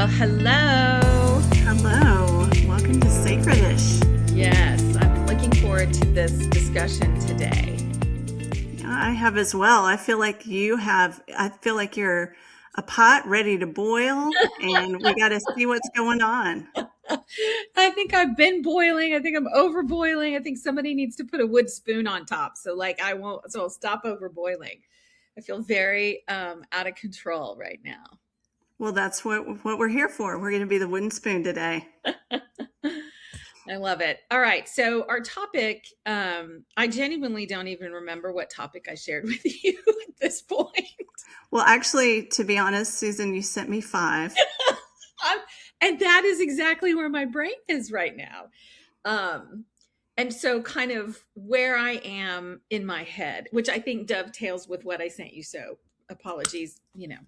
Well, hello. Hello, welcome to Sacredish. Yes, I'm looking forward to this discussion today. Yeah, I have as well. I feel like you're a pot ready to boil, and we got to see what's going on. I think I've been boiling. I think I'm over boiling. I think somebody needs to put a wood spoon on top. So like I won't, so I'll stop over boiling. I feel very out of control right now. Well, that's what we're here for. We're going to be the wooden spoon today. I love it. All right. So our topic, I genuinely don't even remember what topic I shared with you at this point. Well, actually, to be honest, Susan, you sent me five. I'm, and that is exactly where my brain is right now. Um, and so kind of where I am in my head, which I think dovetails with what I sent you. So apologies,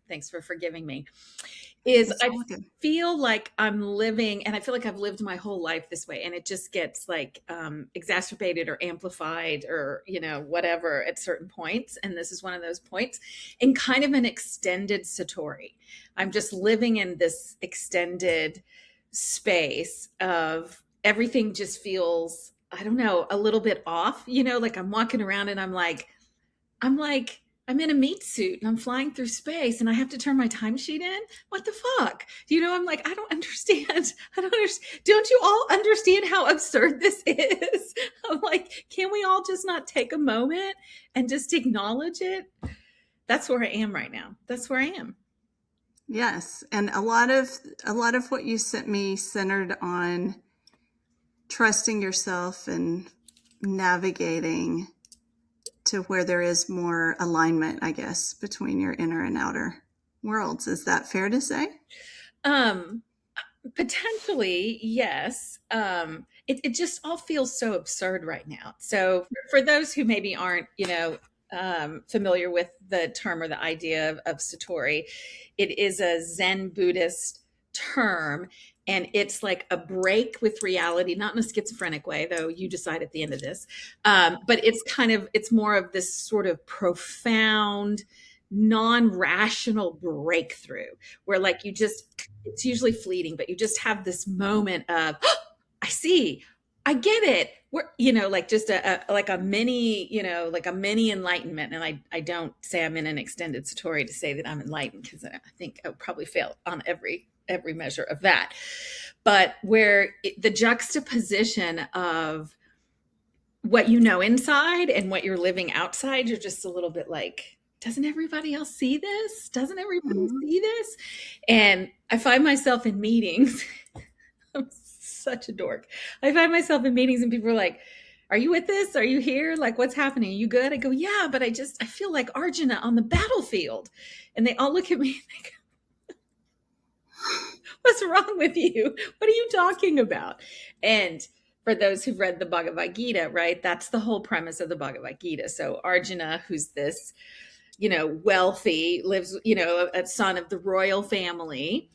thanks for forgiving me, is It's I all good. feel like I'm living, and I feel like I've lived my whole life this way, and it just gets like exacerbated or amplified or whatever at certain points, and this is one of those points, in kind of an extended Satori. I'm just living in this extended space of everything just feels, I don't know, a little bit off, like I'm walking around and I'm like, I'm in a meat suit and I'm flying through space and I have to turn my timesheet in. What the fuck? I'm like, I don't understand. I don't understand. Don't you all understand how absurd this is? I'm like, can we all just not take a moment and just acknowledge it? That's where I am right now. That's where I am. Yes, and a lot of what you sent me centered on trusting yourself and navigating to where there is more alignment, I guess, between your inner and outer worlds. Is that fair to say? Um, Potentially, yes. It just all feels so absurd right now. So for those who maybe aren't, familiar with the term or the idea of Satori, it is a Zen Buddhist term, and it's like a break with reality, not in a schizophrenic way, though you decide at the end of this. But it's more of this sort of profound, non-rational breakthrough where like it's usually fleeting, but you just have this moment of, oh, I see, I get it. We're, like just like a mini, like a mini enlightenment. And I don't say I'm in an extended Satori to say that I'm enlightened, because I think I would probably fail on every measure of that. But where the juxtaposition of what inside and what you're living outside, you're just a little bit like, doesn't everybody else see this? Doesn't everybody Mm-hmm. see this? And I find myself in meetings. I'm such a dork. I find myself in meetings and people are like, are you with this? Are you here? Like, what's happening? Are you good? I go, yeah, but I feel like Arjuna on the battlefield. And they all look at me and they go, what's wrong with you? What are you talking about? And for those who've read the Bhagavad Gita, right, that's the whole premise of the Bhagavad Gita. So Arjuna, who's this wealthy, lives, a son of the royal family,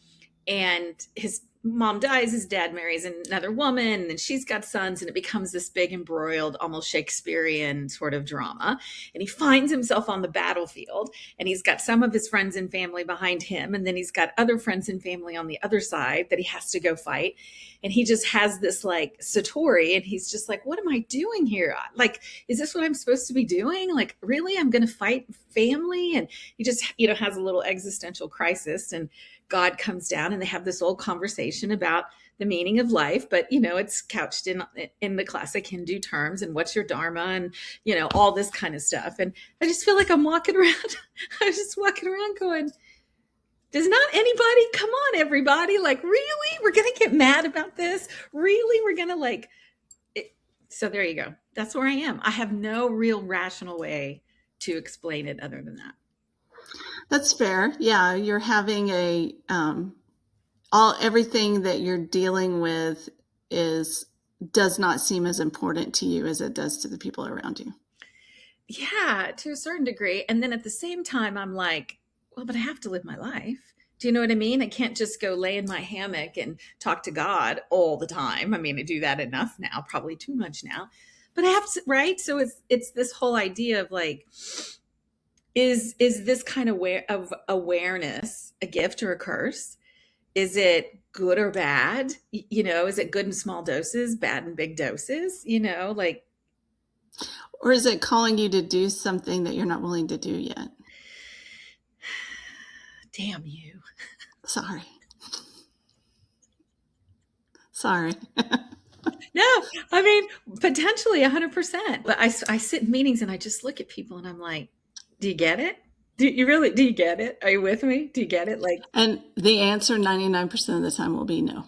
and his mom dies, his dad marries another woman, and she's got sons, and it becomes this big embroiled, almost Shakespearean sort of drama. And he finds himself on the battlefield, and he's got some of his friends and family behind him, and then he's got other friends and family on the other side that he has to go fight. And he just has this like Satori, and he's just like, what am I doing here? Like, is this what I'm supposed to be doing? Like, really? I'm going to fight family? And he just, has a little existential crisis, and God comes down and they have this old conversation about the meaning of life, but it's couched in the classic Hindu terms, and what's your dharma, and all this kind of stuff. And I just feel like I'm walking around. I was just walking around going, does not anybody, come on, everybody, like, really, we're gonna get mad about this? Really, we're gonna like it? So there you go. That's where I am. I have no real rational way to explain it other than that. That's fair. Yeah, you're having all everything that you're dealing with is does not seem as important to you as it does to the people around you. Yeah, to a certain degree. And then at the same time, I'm like, well, but I have to live my life. Do you know what I mean? I can't just go lay in my hammock and talk to God all the time. I mean, I do that enough now, probably too much now. But I have to, right? So it's this whole idea of like, is this kind of awareness a gift or a curse? Is it good or bad? Is it good in small doses, bad in big doses? Like, Or is it calling you to do something that you're not willing to do yet? damn you. Sorry. Sorry. No, I mean, potentially 100%. But I sit in meetings and I just look at people and I'm like, do you get it? Do you get it? Are you with me? Do you get it? Like, And the answer 99% of the time will be no.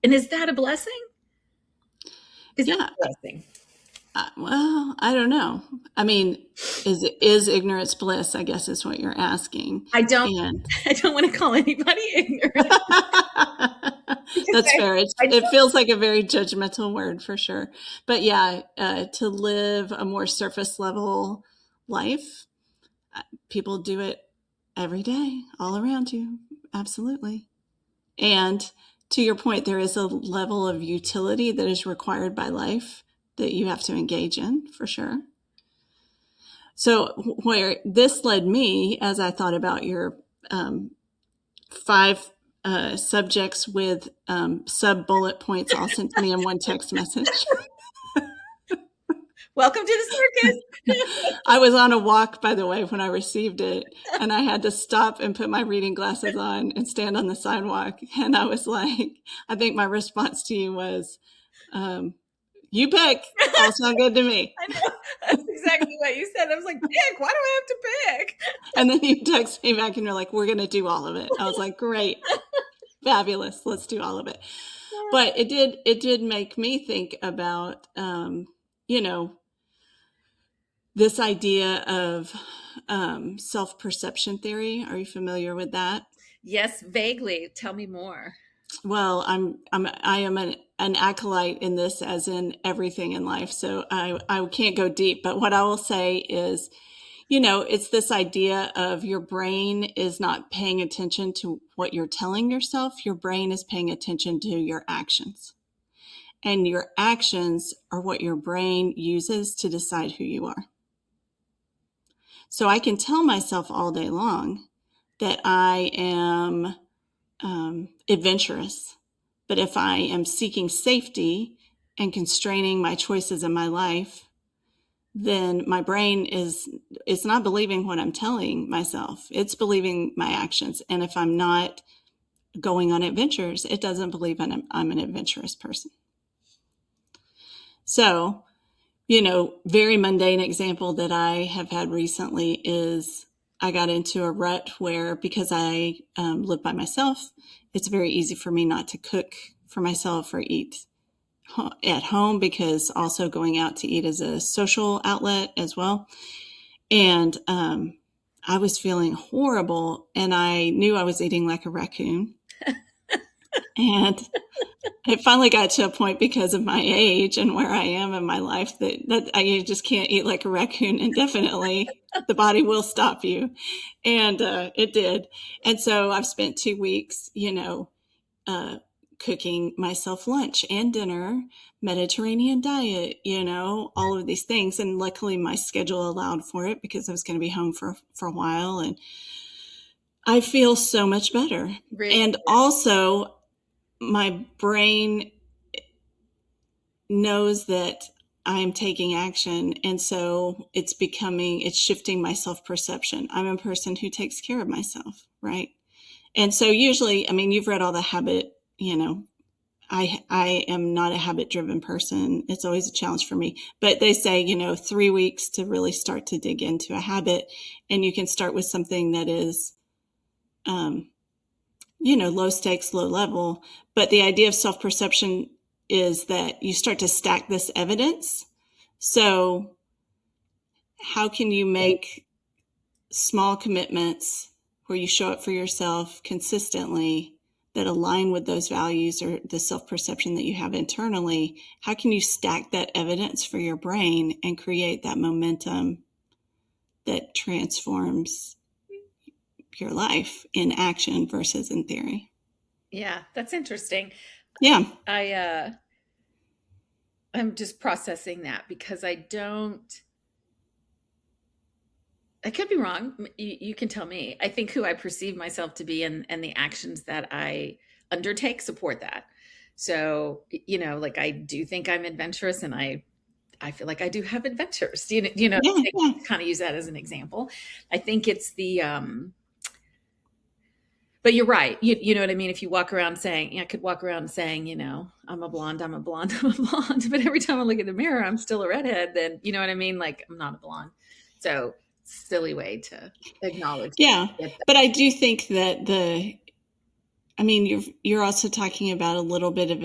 and is that a blessing? Is that Yeah. a blessing? Well, I don't know. I mean, is ignorance bliss? I guess is what you're asking. I don't And I don't want to call anybody ignorant because that's fair. I It don't. feels like a very judgmental word for sure. But yeah, to live a more surface level life, people do it every day, all around you. Absolutely. And to your point, there is a level of utility that is required by life that you have to engage in for sure. So, where this led me, as I thought about your five subjects with sub bullet points all sent to me in one text message. Welcome to the circus. I was on a walk, by the way, when I received it, and I had to stop and put my reading glasses on and stand on the sidewalk. And I was like, I think my response to you was, you pick. All sound good to me. I know. That's exactly what you said. I was like, pick. Why do I have to pick? And then you text me back and you're like, we're going to do all of it. I was like, great, fabulous. Let's do all of it. But it did make me think about, you know, this idea of self-perception theory. Are you familiar with that? Yes, vaguely. Tell me more. Well, I am an acolyte in this, as in everything in life. So I can't go deep. But what I will say is, it's this idea of your brain is not paying attention to what you're telling yourself. Your brain is paying attention to your actions. And your actions are what your brain uses to decide who you are. So I can tell myself all day long that I am adventurous. But if I am seeking safety and constraining my choices in my life, then my brain is not believing what I'm telling myself. It's believing my actions. And if I'm not going on adventures, it doesn't believe I'm an adventurous person. So, very mundane example that I have had recently is I got into a rut where, because I live by myself, it's very easy for me not to cook for myself or eat at home, because also going out to eat is a social outlet as well. And I was feeling horrible, and I knew I was eating like a raccoon. And it finally got to a point, because of my age and where I am in my life, that I just can't eat like a raccoon indefinitely. The body will stop you. And it did. And so I've spent 2 weeks, cooking myself lunch and dinner, Mediterranean diet, all of these things. And luckily my schedule allowed for it, because I was going to be home for a while. And I feel so much better. Really? And also, my brain knows that I'm taking action. And so it's shifting my self perception. I'm a person who takes care of myself, right? And so usually, I mean, you've read all the habit, I am not a habit driven person. It's always a challenge for me. But they say, 3 weeks to really start to dig into a habit. And you can start with something that is, low stakes, low level. But the idea of self perception is that you start to stack this evidence. So, how can you make small commitments where you show up for yourself consistently that align with those values or the self perception that you have internally? How can you stack that evidence for your brain and create that momentum that transforms your life in action versus in theory? Yeah, that's interesting. Yeah. I'm just processing that because I don't I could be wrong. You can tell me. I think who I perceive myself to be and the actions that I undertake support that. So, like I do think I'm adventurous and I feel like I do have adventures. Yeah, yeah, Kind of use that as an example. I think it's the but you're right. You know what I mean? If you walk around saying, I could walk around saying, I'm a blonde, I'm a blonde, I'm a blonde. But every time I look in the mirror, I'm still a redhead. Then, you know what I mean? Like, I'm not a blonde. So, silly way to acknowledge yeah. that. But I do think that I mean, you're also talking about a little bit of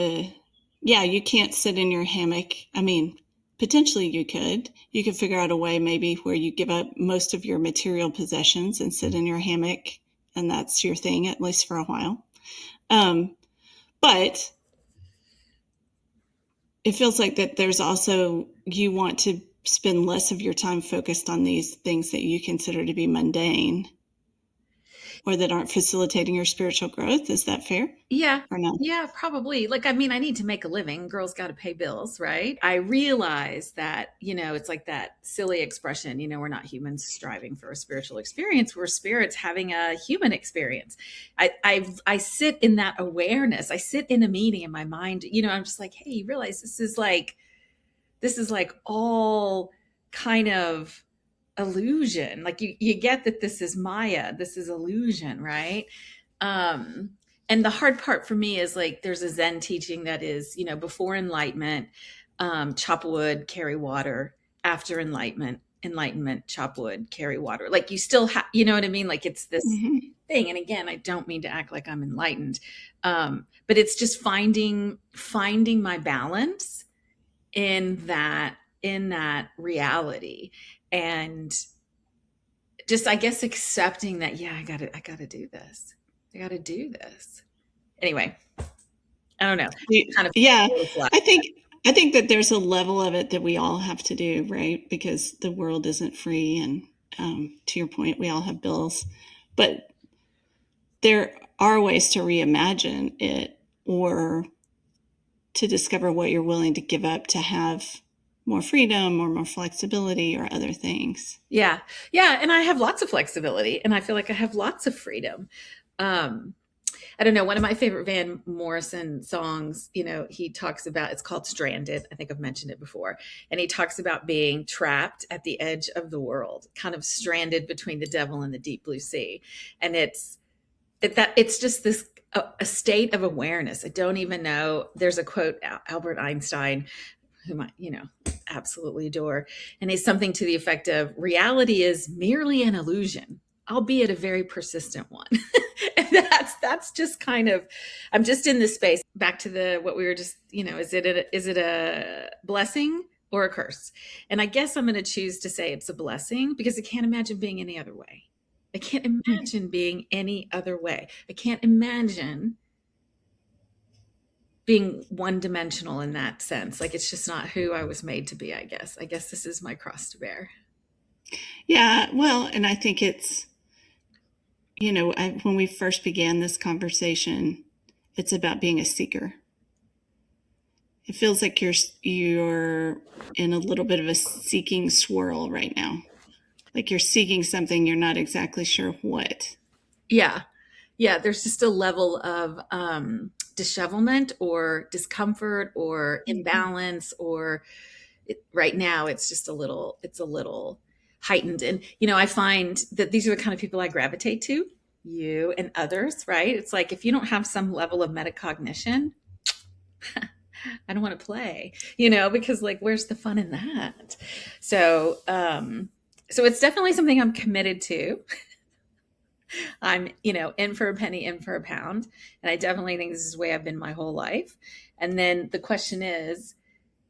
yeah, you can't sit in your hammock. I mean, potentially you could. You could figure out a way maybe where you give up most of your material possessions and sit in your hammock, and that's your thing, at least for a while. But it feels like that there's also, you want to spend less of your time focused on these things that you consider to be mundane or that aren't facilitating your spiritual growth. Is that fair Yeah. or not? Yeah, probably. Like, I mean, I need to make a living. Girls got to pay bills, right? I realize that, it's like that silly expression, we're not humans striving for a spiritual experience. We're spirits having a human experience. I sit in that awareness. I sit in a meeting in my mind, I'm just like, hey, you realize this is like all kind of illusion. Like you get that this is Maya, this is illusion, right? Um, and the hard part for me is like there's a Zen teaching that is, before enlightenment, chop wood, carry water. After enlightenment, chop wood, carry water. Like you still have, you know what I mean? Like it's this Mm-hmm. thing. And again, I don't mean to act like I'm enlightened, but it's just finding my balance in that reality, and just I guess accepting that, yeah, I gotta do this. I gotta do this. Anyway, I don't know. Kind of Yeah, a little flat. I think I think that there's a level of it that we all have to do, right? Because the world isn't free, and to your point, we all have bills. But there are ways to reimagine it, or to discover what you're willing to give up to have more freedom or more flexibility or other things. Yeah. Yeah. And I have lots of flexibility and I feel like I have lots of freedom. Um, I don't know. One of my favorite Van Morrison songs, he talks about, it's called Stranded. I think I've mentioned it before. And he talks about being trapped at the edge of the world, kind of stranded between the devil and the deep blue sea. And it's just this a state of awareness. I don't even know. There's a quote, Albert Einstein, whom I, absolutely adore. And he's something to the effect of reality is merely an illusion, albeit a very persistent one. And that's just kind of, I'm just in this space. Back to what we were just, is it a blessing or a curse? And I guess I'm going to choose to say it's a blessing because I can't imagine being any other way. I can't imagine being any other way. I can't imagine being one dimensional in that sense. Like it's just not who I was made to be, I guess. I guess this is my cross to bear. Yeah, well, and I think it's, when we first began this conversation, it's about being a seeker. It feels like you're in a little bit of a seeking swirl right now. Like you're seeking something, you're not exactly sure what. Yeah. Yeah. There's just a level of dishevelment or discomfort or imbalance, or right now it's a little heightened. And, I find that these are the kind of people I gravitate to, you and others, right? It's like if you don't have some level of metacognition, I don't want to play, because like where's the fun in that? So it's definitely something I'm committed to. I'm, in for a penny, in for a pound. And I definitely think this is the way I've been my whole life. And then the question is,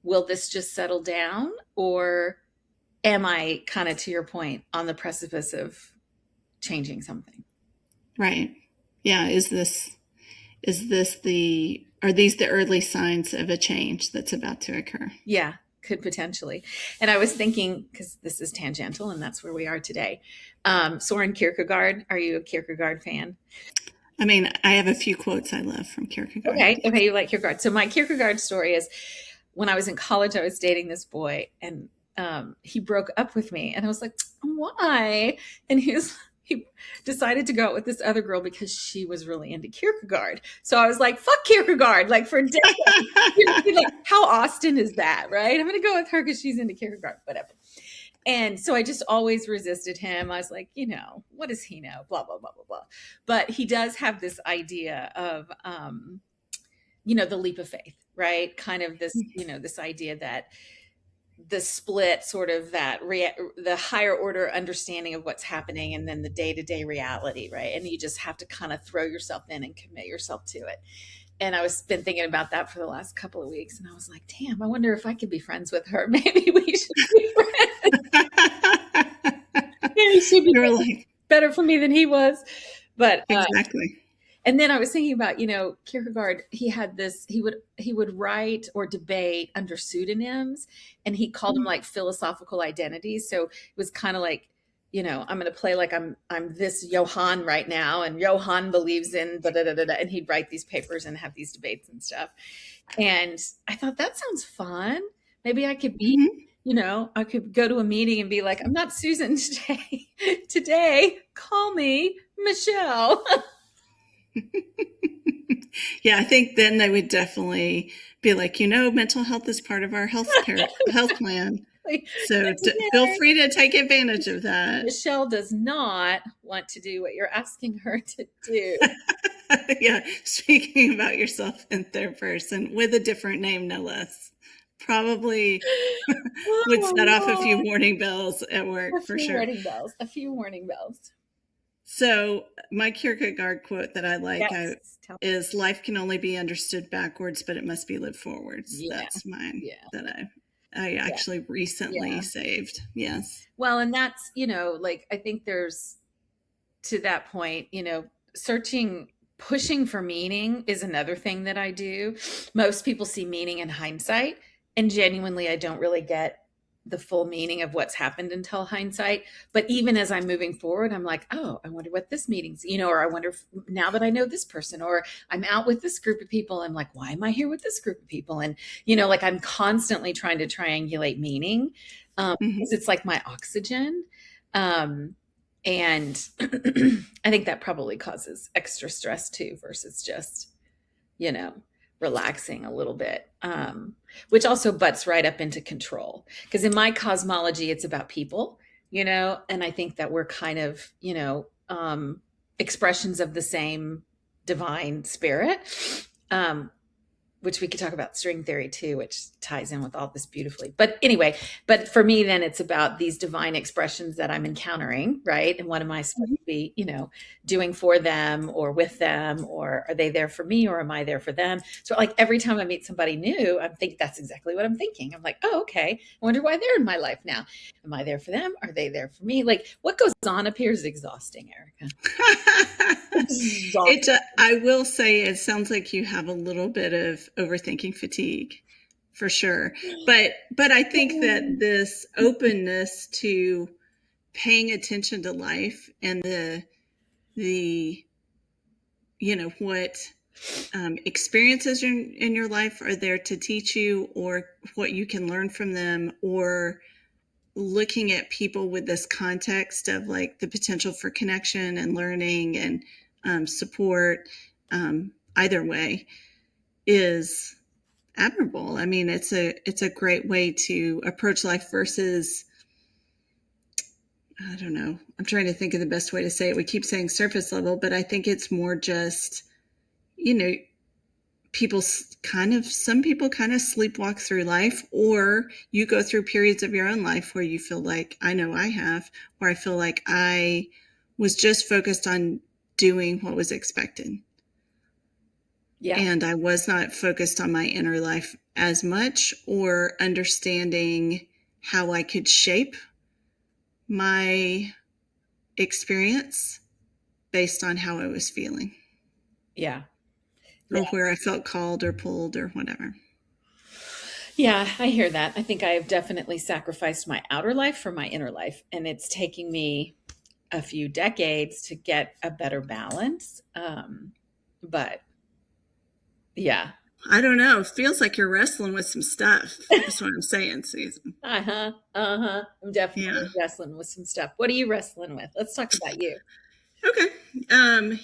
will this just settle down, or am I kind of, to your point, on the precipice of changing something? Right. Yeah. Are these the early signs of a change that's about to occur? Yeah, could potentially. And I was thinking, because this is tangential and that's where we are today. Soren Kierkegaard, are you a Kierkegaard fan? I mean, I have a few quotes I love from Kierkegaard. Okay. Okay. You like Kierkegaard. So my Kierkegaard story is when I was in college, I was dating this boy, and he broke up with me, and I was like, why? And he decided to go out with this other girl because she was really into Kierkegaard. So I was like, fuck Kierkegaard, like for decades. Like, how Austin is that, right? I'm gonna go with her because she's into Kierkegaard, whatever. And so I just always resisted him. I was like, what does he know? Blah, blah, blah, blah, blah. But he does have this idea of, the leap of faith, right? Kind of this, this idea that the split sort of the higher order understanding of what's happening and then the day-to-day reality, right? And you just have to kind of throw yourself in and commit yourself to it. And I was been thinking about that for the last couple of weeks, and I was like, damn, I wonder if I could be friends with her. Maybe we should be friends. Maybe she'd be like, better for me than he was. But exactly. And then I was thinking about, Kierkegaard, he had this, he would write or debate under pseudonyms, and he called them like philosophical identities. So it was kind of like, I'm going to play like I'm this Johann right now, and Johann believes in da, da, da, da, da, and he'd write these papers and have these debates and stuff. And I thought that sounds fun. Maybe I could be, I could go to a meeting and be like, I'm not Susan today. Today, call me Michelle. Yeah, I think then they would definitely be like, mental health is part of our health plan. So feel free to take advantage of that. Michelle does not want to do what you're asking her to do. Yeah, speaking about yourself in third person with a different name, no less. Probably would set off a few warning bells at work for sure. A few warning bells. So my Kierkegaard quote that I like is, life can only be understood backwards, but it must be lived forwards. Yeah. That's mine that I actually recently saved. Yes. Well, and that's, I think there's, to that point, pushing for meaning is another thing that I do. Most people see meaning in hindsight, and genuinely, I don't really get the full meaning of what's happened until hindsight. But even as I'm moving forward, I'm like, oh, I wonder what this meeting's, or I wonder if, now that I know this person, or I'm out with this group of people, I'm like, why am I here with this group of people? And, I'm constantly trying to triangulate meaning, because it's like my oxygen. And I think that probably causes extra stress too, versus just, relaxing a little bit, which also butts right up into control. Because in my cosmology, it's about people, and I think that we're kind of, expressions of the same divine spirit, which we could talk about string theory too, which ties in with all this beautifully. But anyway, for me, then it's about these divine expressions that I'm encountering, right? And what am I supposed to be, doing for them or with them, or are they there for me, or am I there for them? So like every time I meet somebody new, I think that's exactly what I'm thinking. I'm like, oh, okay. I wonder why they're in my life now. Am I there for them? Are they there for me? Like what goes on up here is exhausting, Erica. I will say it sounds like you have a little bit of overthinking fatigue for sure. But I think that this openness to paying attention to life and the what experiences in your life are there to teach you, or what you can learn from them, or looking at people with this context of like the potential for connection and learning and support, either way, is admirable. I mean, it's a great way to approach life versus, I don't know, I'm trying to think of the best way to say it. We keep saying surface level, but I think it's more just, some people kind of sleepwalk through life, or you go through periods of your own life where you feel like, I know I have, where I feel like I was just focused on doing what was expected. Yeah. And I was not focused on my inner life as much, or understanding how I could shape my experience based on how I was feeling. Yeah. Or where I felt called or pulled or whatever. Yeah, I hear that. I think I have definitely sacrificed my outer life for my inner life, and it's taking me a few decades to get a better balance. But yeah. I don't know. It feels like you're wrestling with some stuff. That's what I'm saying, Susan. Uh-huh. Uh-huh. I'm definitely Yeah. wrestling with some stuff. What are you wrestling with? Let's talk about you. Okay.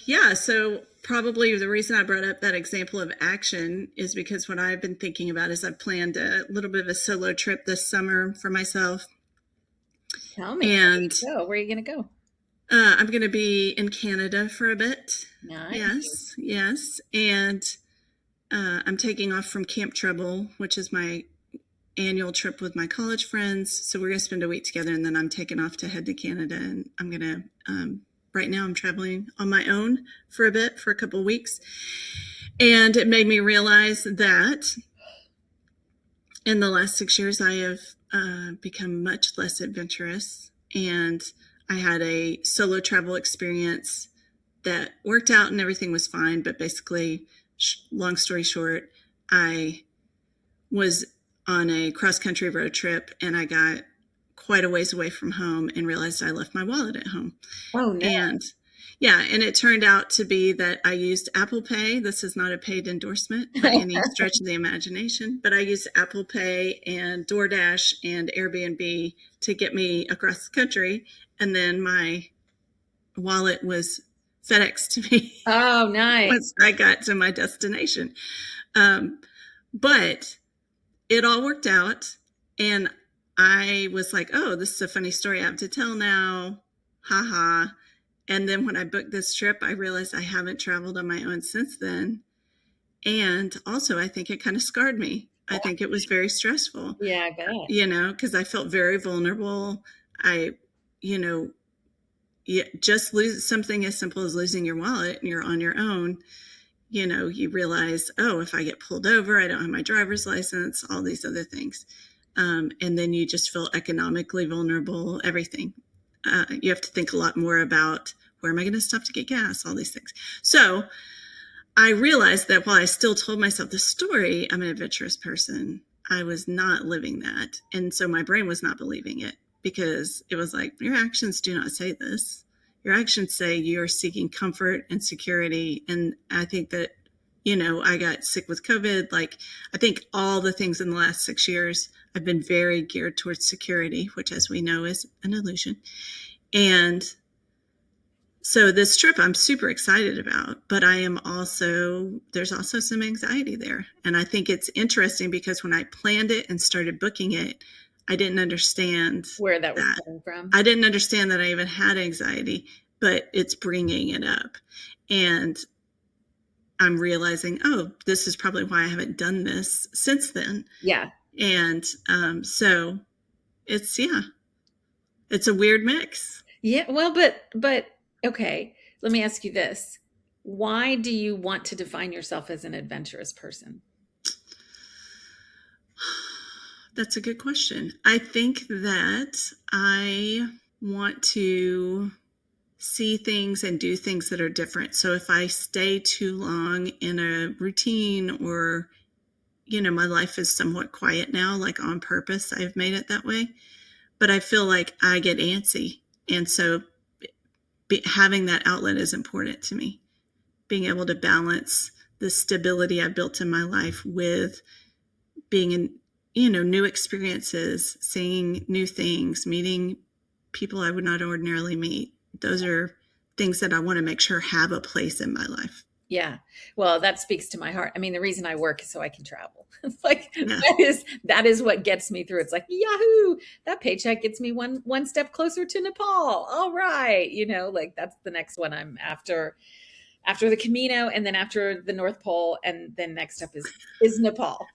Yeah. So probably the reason I brought up that example of action is because what I've been thinking about is I've planned a little bit of a solo trip this summer for myself, Tell me, where are you and gonna go? Where are you gonna go? I'm going to be in Canada for a bit. Nice. Yes, yes, and I'm taking off from Camp Treble, which is my annual trip with my college friends. So we're going to spend a week together, and then I'm taking off to head to Canada, and I'm going to. Right now, I'm traveling on my own for a bit, for a couple of weeks, and it made me realize that in the last 6 years, I have become much less adventurous, and I had a solo travel experience that worked out and everything was fine. But basically, long story short, I was on a cross country road trip and I got quite a ways away from home and realized I left my wallet at home. Oh no. And yeah, and it turned out to be that I used Apple Pay. This is not a paid endorsement by any stretch of the imagination, but I used Apple Pay and DoorDash and Airbnb to get me across the country. And then my wallet was FedEx to me Oh, nice. once I got to my destination. But it all worked out. And I was like, oh, this is a funny story I have to tell now. Ha ha. And then when I booked this trip, I realized I haven't traveled on my own since then. And also, I think it kind of scarred me. I think it was very stressful, Yeah, I bet. because I felt very vulnerable. I, you know, just lose something as simple as losing your wallet and you're on your own. You realize, oh, if I get pulled over, I don't have my driver's license, all these other things. And then you just feel economically vulnerable, everything. You have to think a lot more about where am I going to stop to get gas, all these things. So I realized that while I still told myself the story, I'm an adventurous person, I was not living that. And so my brain was not believing it because it was like, your actions do not say this. Your actions say you're seeking comfort and security. And I think that, I got sick with COVID. Like, I think all the things in the last 6 years, I've been very geared towards security, which, as we know, is an illusion. And so this trip I'm super excited about, but there's also some anxiety there. And I think it's interesting because when I planned it and started booking it, I didn't understand Where that was that. coming from. I didn't understand that I even had anxiety, but it's bringing it up. And I'm realizing, oh, this is probably why I haven't done this since then. Yeah. And so it's a weird mix. Yeah. Well, but okay. Let me ask you this. Why do you want to define yourself as an adventurous person? That's a good question. I think that I want to see things and do things that are different. So if I stay too long in a routine or, my life is somewhat quiet now, like on purpose, I've made it that way. But I feel like I get antsy. And so having that outlet is important to me. Being able to balance the stability I've built in my life with being in, new experiences, seeing new things, meeting people I would not ordinarily meet. Those are things that I want to make sure have a place in my life. Yeah. Well, that speaks to my heart. I mean, the reason I work is so I can travel. It's like Yeah. that is what gets me through. It's like, yahoo, that paycheck gets me one step closer to Nepal. All right. Like that's the next one I'm after the Camino and then after the North Pole. And then next up is Nepal.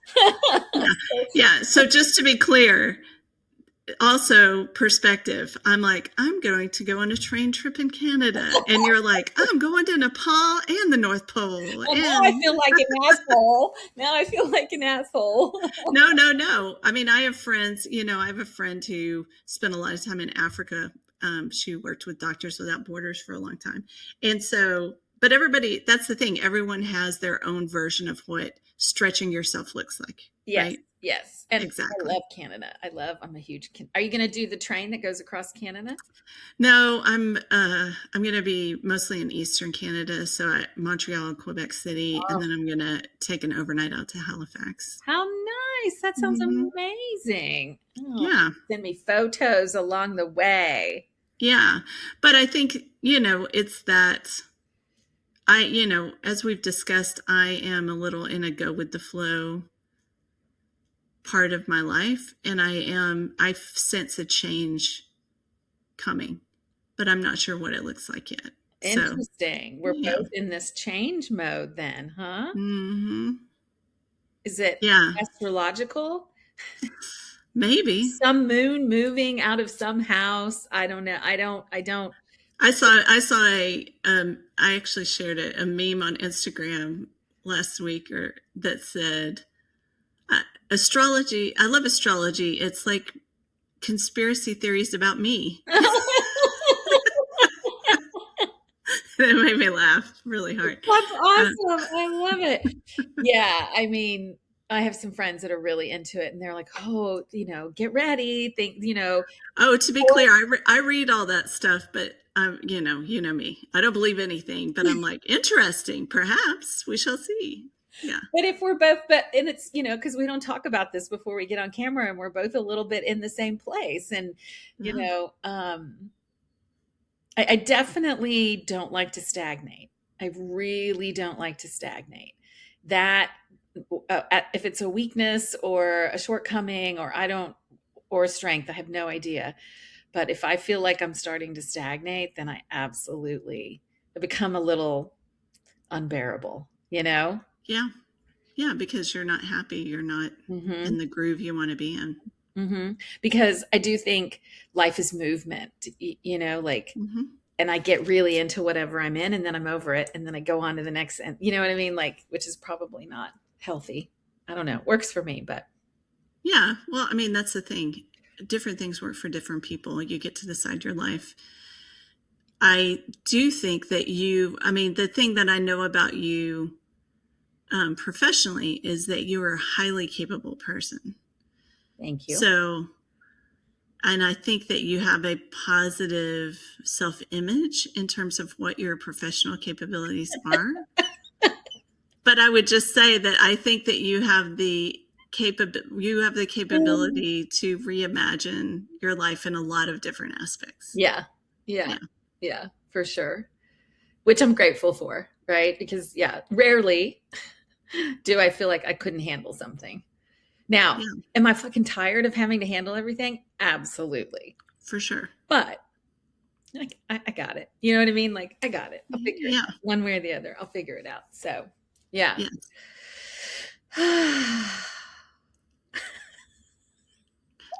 Yeah. So just to be clear, also perspective, I'm like, I'm going to go on a train trip in Canada. And you're like, I'm going to Nepal and the North Pole. Well, now I feel like an asshole. Now I feel like an asshole. No. I mean, I have friends, I have a friend who spent a lot of time in Africa. She worked with Doctors Without Borders for a long time. And so, but everybody, that's the thing. Everyone has their own version of what stretching yourself looks like. Yes. Right? Yes, and I Exactly. love Canada. I'm a huge Are you gonna do the train that goes across Canada? No, I'm gonna be mostly in Eastern Canada, so Montreal, Quebec City, and Oh, then I'm gonna take an overnight out to Halifax. how nice. That sounds Hmm. amazing. Oh, Yeah, send me photos along the way. yeah. But I think, it's that as we've discussed, I am a little in a go with the flow part of my life, and I sense a change coming, but I'm not sure what it looks like yet. So, Interesting. We're yeah. both in this change mode then, huh? Hmm. Is it Yeah, astrological? maybe. Some moon moving out of some house. I don't know. I don't. I actually shared a meme on Instagram last week or that said, astrology, I love astrology. It's like conspiracy theories about me. It made me laugh really hard. That's Uh, awesome. I love it. Yeah, I mean, I have some friends that are really into it and they're like, "Oh, get ready. oh, to be Or clear, I read all that stuff, but you know me. I don't believe anything, but I'm like, interesting. Perhaps we shall see. Yeah, but if we're both but and it's, because we don't talk about this before we get on camera and we're both a little bit in the same place and you yeah, know, I definitely don't like to stagnate. I really don't like to stagnate. That if it's a weakness or a shortcoming or I don't or a strength, I have no idea. But if I feel like I'm starting to stagnate, then I become a little unbearable, you know? yeah, yeah. Because you're not happy. You're not in Mhm. the groove you want to be in. Mhm. Because I do think life is movement, like Hmm. and I get really into whatever I'm in and then I'm over it and then I go on to the next and you know what I mean? Like, which is probably not healthy. I don't know. It works for me, but Yeah. Well, I mean, that's the thing. Different things work for different people. You get to decide your life. I do think that I mean, the thing that I know about you professionally is that you are a highly capable person. thank you. So, and I think that you have a positive self image in terms of what your professional capabilities are. But I would just say that I think that you have the Mm. capability to reimagine your life in a lot of different aspects. Yeah. Yeah. Yeah. Yeah, for sure. Which I'm grateful for, right? Because yeah, rarely do I feel like I couldn't handle something. Now, Yeah, am I fucking tired of having to handle everything? Absolutely. for sure. But I got it. You know what I mean? Like, I got it. I'll figure it Yeah. out one way or the other. I'll figure it out. So, yeah. Yeah.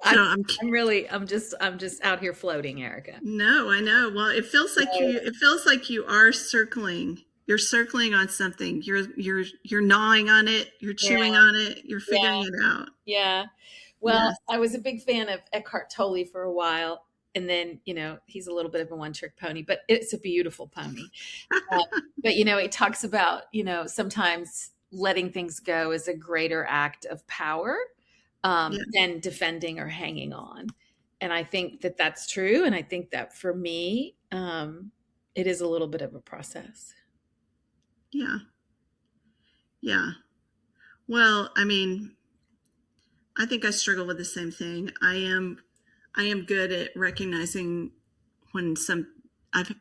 I'm So I'm I'm just out here floating, Erica. No, I know. Well, it feels like you are circling. You're circling on something. You're gnawing on it, you're Yeah, chewing on it, you're figuring yeah, it out. yeah. Well, Yes. I was a big fan of Eckhart Tolle for a while, and then, he's a little bit of a one-trick pony, but it's a beautiful pony. Uh, but, he talks about, sometimes letting things go is a greater act of power Yeah. than defending or hanging on. And I think that that's true. And I think that for me, it is a little bit of a process. Yeah. Yeah. Well, I mean, I think I struggle with the same thing. I am good at recognizing when I've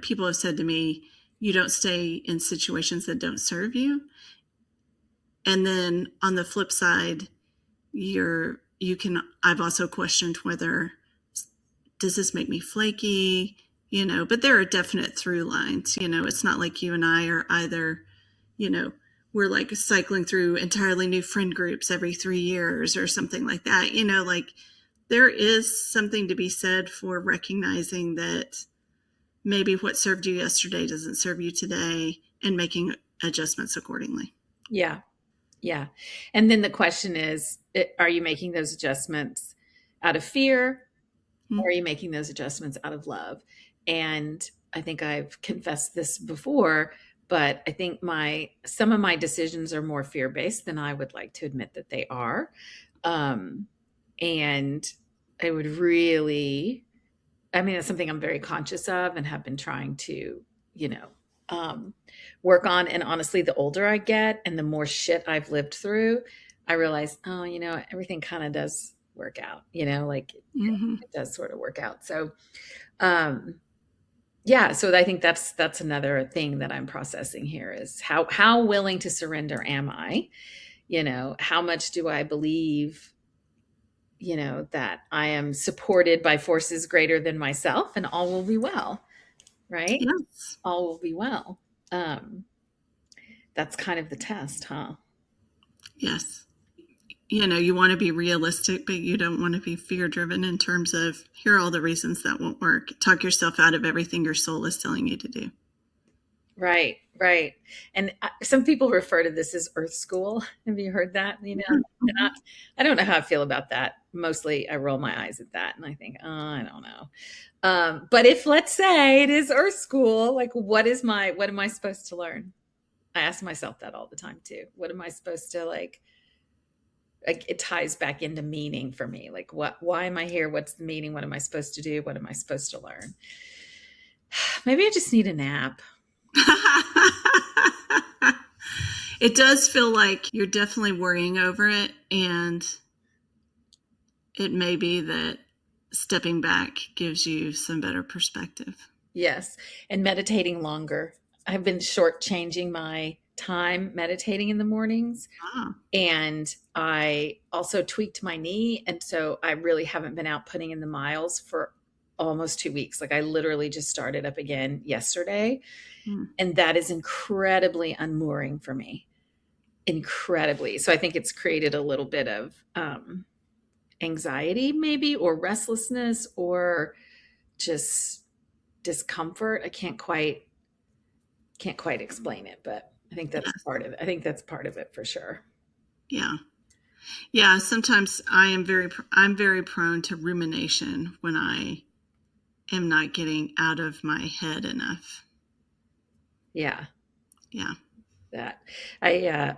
people have said to me, you don't stay in situations that don't serve you. And then on the flip side, you can I've also questioned whether, does this make me flaky, but there are definite through lines. It's not like you and I are either, you know we're like cycling through entirely new friend groups every 3 years or something like that. Like, there is something to be said for recognizing that maybe what served you yesterday doesn't serve you today, and making adjustments accordingly. Yeah. Yeah. And then the question is, are you making those adjustments out of fear or are Hmm. you making those adjustments out of love? And I think I've confessed this before, but I think some of my decisions are more fear-based than I would like to admit that they are. Um, and I would really, I mean, it's something I'm very conscious of and have been trying to, you know, um, work on. And honestly, the older I get and the more shit I've lived through, I realize, oh, everything kind of does work out, like Mm-hmm. it does sort of work out. So, um, yeah, so I think that's another thing that I'm processing here is how willing to surrender am I? How much do I believe, that I am supported by forces greater than myself and all will be well, right? Yes. All will be well. Um, that's kind of the test, huh? Yes. You want to be realistic, but you don't want to be fear driven in terms of here are all the reasons that won't work. Talk yourself out of everything your soul is telling you to do. Right, right. And some people refer to this as Earth School. Have you heard that? And I don't know how I feel about that. Mostly, I roll my eyes at that, and I think, oh, I don't know. But if let's say it is Earth School, like, what am I supposed to learn? I ask myself that all the time too. What am I supposed to like it ties back into meaning for me. Like why am I here? What's the meaning? What am I supposed to do? What am I supposed to learn? Maybe I just need a nap. It does feel like you're definitely worrying over it, and it may be that stepping back gives you some better perspective. Yes. And meditating longer. I've been shortchanging my time meditating in the mornings. Ah. And I also tweaked my knee. And so I really haven't been out putting in the miles for almost 2 weeks. Like I literally just started up again yesterday. Hmm. And that is incredibly unmooring for me. Incredibly. So I think it's created a little bit of anxiety, maybe, or restlessness, or just discomfort. I can't quite explain it, but I think that's Yes. part of it. I think that's part of it for sure. Yeah. Yeah. Sometimes I'm very prone to rumination when I am not getting out of my head enough. Yeah, Yeah. that I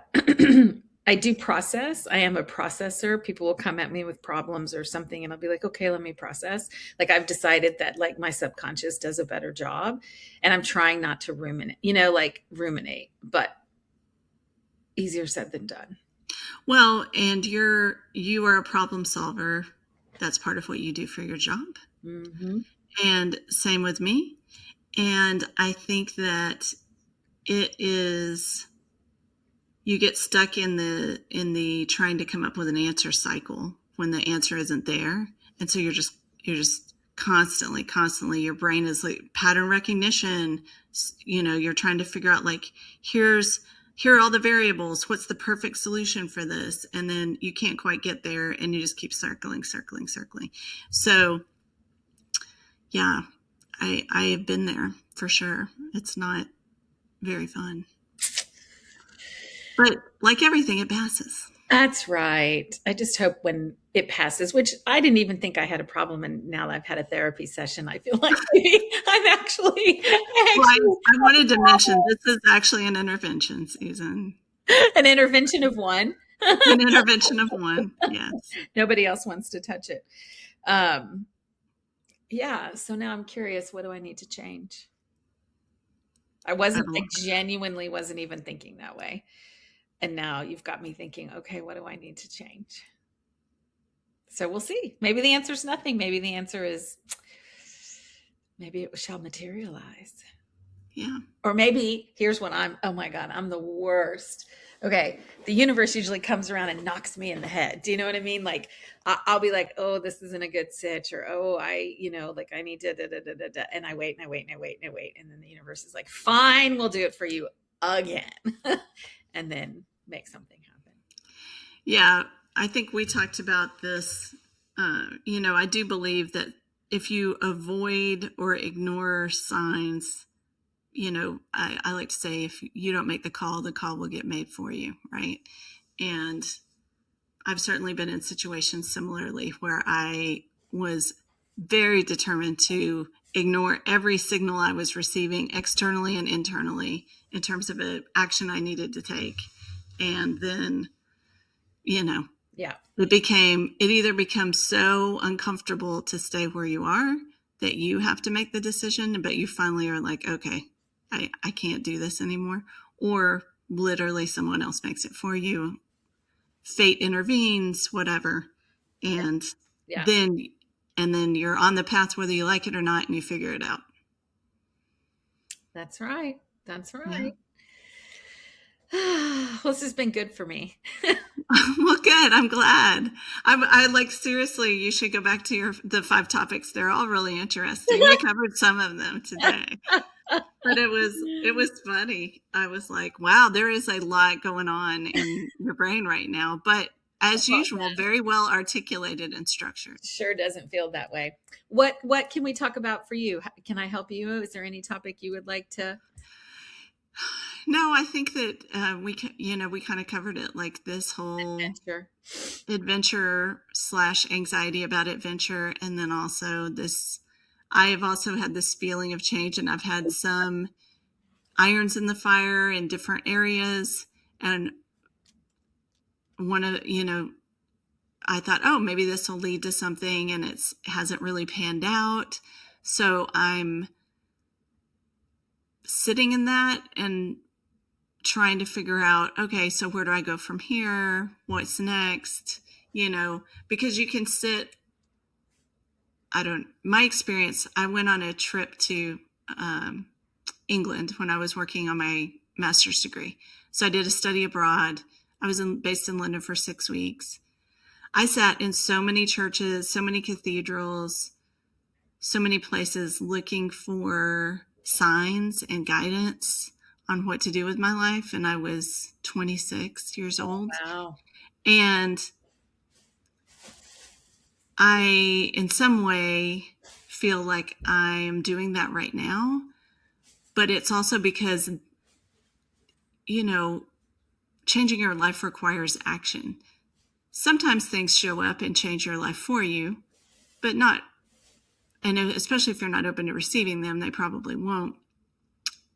I do process. I am a processor. People will come at me with problems or something and I'll be like, "Okay, let me process." Like I've decided that like my subconscious does a better job and I'm trying not to ruminate, like ruminate, but easier said than done. Well, and you are a problem solver. That's part of what you do for your job. Mhm. And same with me. And I think that it is you get stuck in the trying to come up with an answer cycle when the answer isn't there. And so you're just constantly your brain is like pattern recognition. You're trying to figure out like here are all the variables, what's the perfect solution for this, and then you can't quite get there and you just keep circling. So yeah, I have been there for sure. It's not very fun, but like everything, it passes. That's right. I just hope when it passes, which I didn't even think I had a problem, and now that I've had a therapy session, I feel like maybe I Well, actually I wanted to mention this is actually an intervention season. an intervention of one. An intervention of one, yes. Nobody else wants to touch it. Um, yeah. So now I'm curious, what do I need to change? I genuinely wasn't even thinking that way. And now you've got me thinking, okay, what do I need to change? So we'll see. Maybe the answer is nothing. Maybe the answer is maybe it shall materialize. Yeah. Or maybe here's what oh my God, I'm the worst. Okay. The universe usually comes around and knocks me in the head. Do you know what I mean? Like I'll be like, oh, this isn't a good sitch, or oh, like I need to da, da, da, da, da. And I wait and I wait and I wait and I wait. And then the universe is like, fine, we'll do it for you again. And then make something happen. Yeah. I think we talked about this. I do believe that if you avoid or ignore signs, I like to say if you don't make the call will get made for you, right? And I've certainly been in situations similarly where I was very determined to ignore every signal I was receiving externally and internally in terms of an action I needed to take. And then, Yeah. It either becomes so uncomfortable to stay where you are that you have to make the decision, but you finally are like, okay, I can't do this anymore. Or literally someone else makes it for you. Fate intervenes, whatever. And Yeah. then you're on the path whether you like it or not, and you figure it out. That's right. That's Yeah. right. Well, this has been good for me. Well, good. I'm glad. I like, seriously, you should go back to the 5 topics. They're all really interesting. We covered some of them today, but it was funny. I was like, wow, there is a lot going on in your brain right now, but as Well, usual, very well articulated and structured. sure doesn't feel that way. What can we talk about for you? Can I help you? Is there any topic you would like to? No, I think that we kind of covered it, like this whole Sure. adventure slash anxiety about adventure, and then also this. I have also had this feeling of change, and I've had some irons in the fire in different areas, and one of I thought, oh, maybe this will lead to something, and it hasn't really panned out. So I'm sitting in that and trying to figure out, okay, so where do I go from here? What's next? Because you can sit, my experience, I went on a trip to England when I was working on my master's degree. So I did a study abroad. I was based in London for 6 weeks. I sat in so many churches, so many cathedrals, so many places looking for signs and guidance on what to do with my life. And I was 26 years old. Wow. And I, in some way, feel like I'm doing that right now. But it's also because, changing your life requires action. Sometimes things show up and change your life for you, but not, and especially if you're not open to receiving them, they probably won't.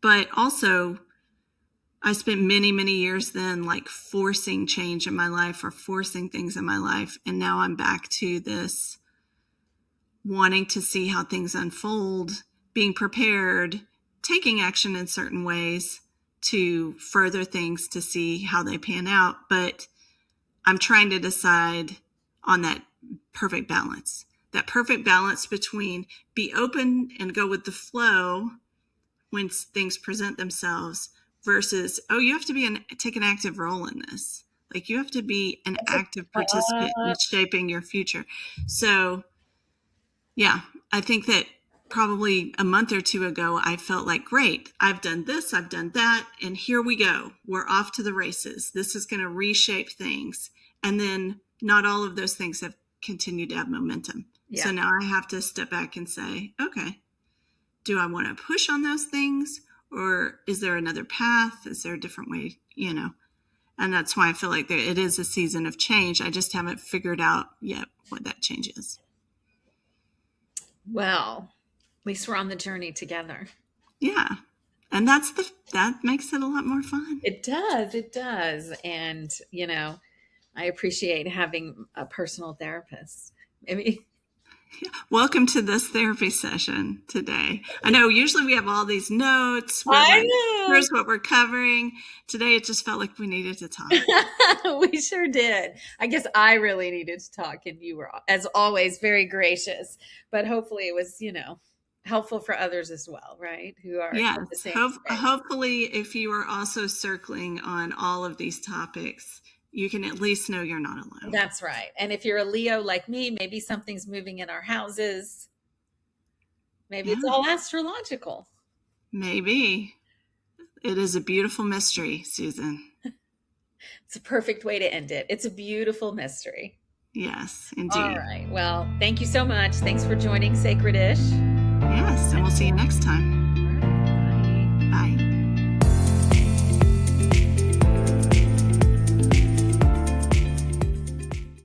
But also, I spent many, many years then like forcing change in my life or forcing things in my life. And now I'm back to this wanting to see how things unfold, being prepared, taking action in certain ways to further things to see how they pan out. But I'm trying to decide on that perfect balance between be open and go with the flow when things present themselves versus, oh, you have to take an active role in this. Like, you have to be an active participant in shaping your future. So, yeah, I think that probably a month or two ago, I felt like, great, I've done this, I've done that, and here we go. We're off to the races. This is going to reshape things. And then not all of those things have continued to have momentum. Yeah. So now I have to step back and say, okay, do I want to push on those things? Or is there another path? Is there a different way, And that's why I feel like it is a season of change. I just haven't figured out yet what that change is. Well, at least we're on the journey together. Yeah. And that makes it a lot more fun. It does. It does. And, I appreciate having a personal therapist. Welcome to this therapy session today. I know usually we have all these notes. Here's what we're covering. Today it just felt like we needed to talk. We sure did. I guess I really needed to talk, and you were, as always, very gracious. But hopefully it was, helpful for others as well, right? Who are the same hopefully, if you are also circling on all of these topics, you can at least know you're not alone. That's right. And if you're a Leo like me, maybe something's moving in our houses. Maybe it's all astrological. Maybe. It is a beautiful mystery, Susan. It's a perfect way to end it. It's a beautiful mystery. Yes, indeed. All right. Well, thank you so much. Thanks for joining Sacredish. Yes, and we'll see you next time.